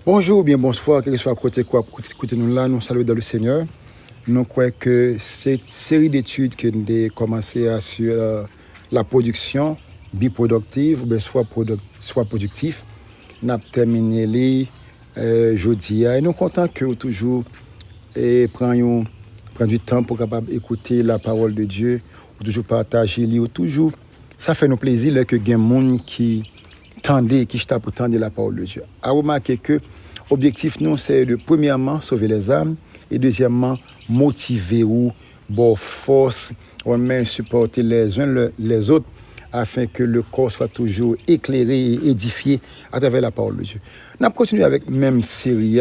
Bonjour, bien bonsoir, quel que soit côté quoi, côté nous là, nous saluons dans le Seigneur. Nous croyons que cette série d'études que nous avons commencé sur la production biproductive, ou bien soit productif, nous avons terminé les jeudi. Et nous sommes contents que vous toujours prendre du temps pour capable écouter la parole de Dieu, ou toujours partager, ou toujours. Ça fait nous plaisir que il y a des gens qui tendez, qui chita pour tendre la parole de Dieu. À remarquer que l'objectif, nous, c'est de, premièrement, sauver les âmes, et deuxièmement, motiver ou bon force, ou même supporter les uns les autres, afin que le corps soit toujours éclairé et édifié à travers la parole de Dieu. Nous allons continuer avec même série,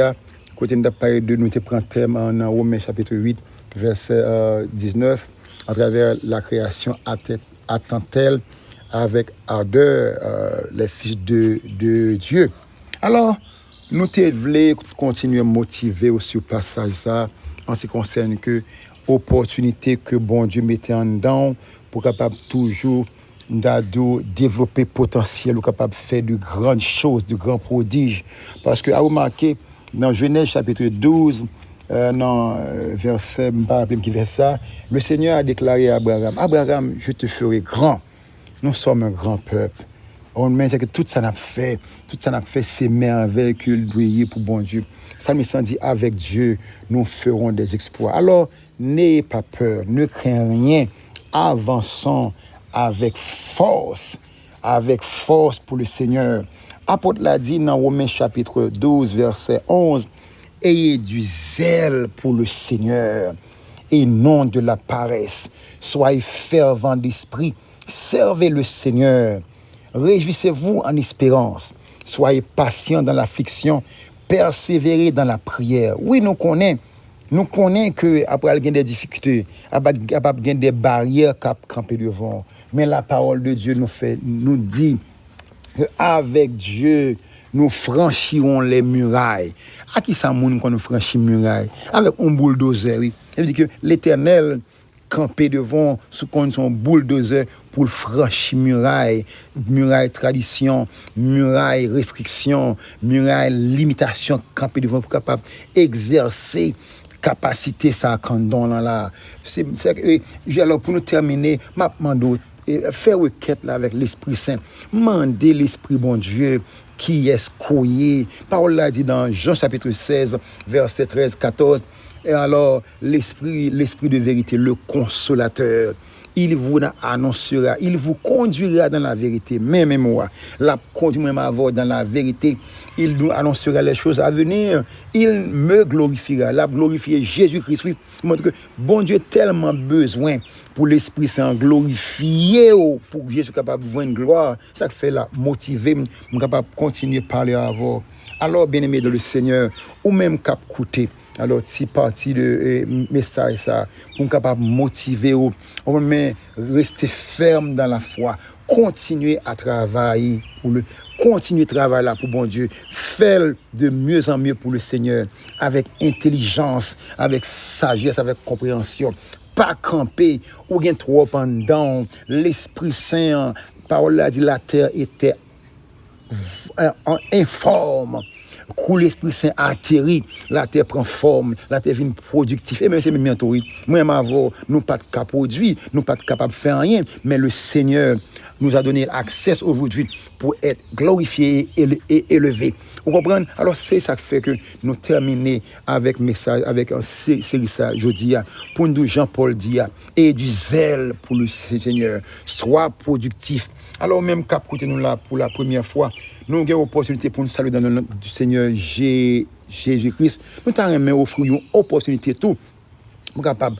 côté nous parlé de nous prendre thème en Romains chapitre 8, verset 19, à travers la création attend-elle avec ardeur les fils de Dieu. Alors, nous voulons continuer à motiver aussi au passage ça, en ce qui concerne que opportunité que bon Dieu mettait en dedans pour capable toujours développer potentiel ou capable de faire de grandes choses, de grands prodiges. Parce que, à remarquer, dans Genèse chapitre 12, verset, le Seigneur a déclaré à Abraham, Abraham, je te ferai grand. Nous sommes un grand peuple. On met que tout ça n'a fait, c'est merveilles qu'il brille pour bon Dieu. Ça me dit avec Dieu, nous ferons des exploits. Alors, n'ayez pas peur, ne craignez rien, avançons avec force pour le Seigneur. Apôtre l'a dit dans Romains chapitre 12, verset 11, ayez du zèle pour le Seigneur et non de la paresse. Soyez fervents d'esprit. Servez le Seigneur. Réjouissez-vous en espérance. Soyez patients dans l'affliction. Persévérez dans la prière. Oui, nous connaissons que après il y a des difficultés, après il y a des barrières qui camper devant. Mais la parole de Dieu nous dit qu'avec Dieu, nous franchirons les murailles. À qui ça moun quand nous franchissons les murailles? Avec un bulldozer, oui. Ça veut dire que l'Éternel camper devant sous condition bulldozer pour franchir muraille tradition, muraille restriction, muraille limitation, camper devant pour capable exercer capacité ça quand là. Alors pour nous terminer, m'a demandé faire requête là avec l'Esprit Saint, demander l'Esprit bon Dieu qui est coyé. Parole là dit dans Jean chapitre 16 verset 13-14. Et alors, l'esprit de vérité, le consolateur, il vous annoncera, il vous conduira dans la vérité. Même moi, la conduira dans la vérité. Il nous annoncera les choses à venir. Il me glorifiera. La glorifier Jésus-Christ. Oui, montre que bon Dieu a tellement besoin pour l'Esprit Saint glorifier pour que Jésus soit capable de voir une gloire. Ça fait la motiver, capable de continuer à parler avant. Alors, bien-aimé de le Seigneur, ou même cap coûter. Alors, si partie de message ça, pour capable motiver ou même rester ferme dans la foi, continuer à travailler continuer à travailler là pour bon Dieu, faire de mieux en mieux pour le Seigneur, avec intelligence, avec sagesse, avec compréhension, pas camper ou bien trop pendant l'Esprit Saint, parole a dit la terre était informe. Quand l'Esprit Saint atterrit, la terre prend forme, la terre devient productive. Et même si c'est bientôt, moi-même avant, nous pas de cap produit, nous pas de capable de faire rien, mais le Seigneur nous a donné l'accès aujourd'hui pour être glorifié et élevé. Vous comprenez? Alors c'est ça qui fait que nous terminons avec message, avec un série ça jeudi pour nous Jean-Paul dit et du zèle pour le Seigneur, sois productif. Alors même cap côté nous là pour la première fois, nous avons l'opportunité pour nous saluer dans le nom du Seigneur Jésus-Christ. Nous avons offert une opportunité tout pour capable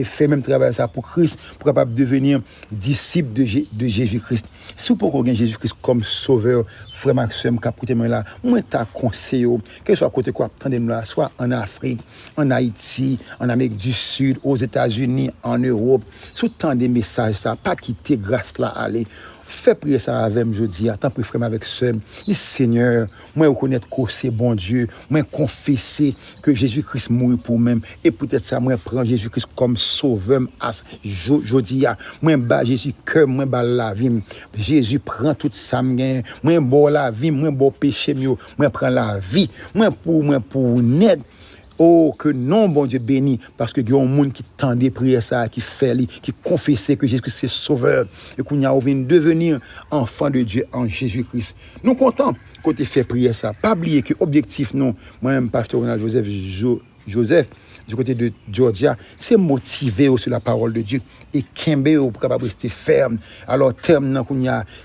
faire même travail ça pour Christ, pour capable devenir disciple de Jésus-Christ. Si vous pouvez gagner Jésus-Christ comme sauveur, frère Maxime, capoté là, moi t'a conseillé que soit côté quoi, attendez-nous là, soit en Afrique, en Haïti, en Amérique du Sud, aux États-Unis, en Europe, sous tant des messages ça, pas quitter grâce là aller. fais prier ça avec moi, je dis, attends, pour frère avec sœur, dis Seigneur, moi reconnaître que c'est bon Dieu, moi confesser que Jésus-Christ mourit pour moi, et peut-être ça, moi prendre Jésus-Christ comme sauveur, je dis, moi bas Jésus cœur, moi bas la vie, Jésus prend tout ça, moi bon la vie, moi bon péché, moi prend la vie, moi pour net. Oh, que non, bon Dieu béni, parce que il y a un monde qui tendait prier ça, qui fait, qui confessait que Jésus-Christ est sauveur, et qu'on a envie de devenir enfant de Dieu en Jésus-Christ. Nous comptons côté fait prier ça. Pas oublier que l'objectif, non, moi-même, pasteur Ronald Joseph, du côté de Georgia, c'est motiver sur la parole de Dieu et Kembe pour capable rester ferme. Alors, terme,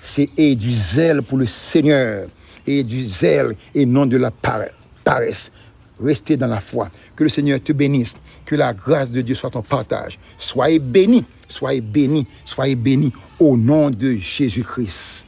c'est et du zèle pour le Seigneur, et du zèle et non de la paresse. Restez dans la foi. Que le Seigneur te bénisse. Que la grâce de Dieu soit ton partage. Soyez bénis, soyez bénis, soyez bénis au nom de Jésus-Christ.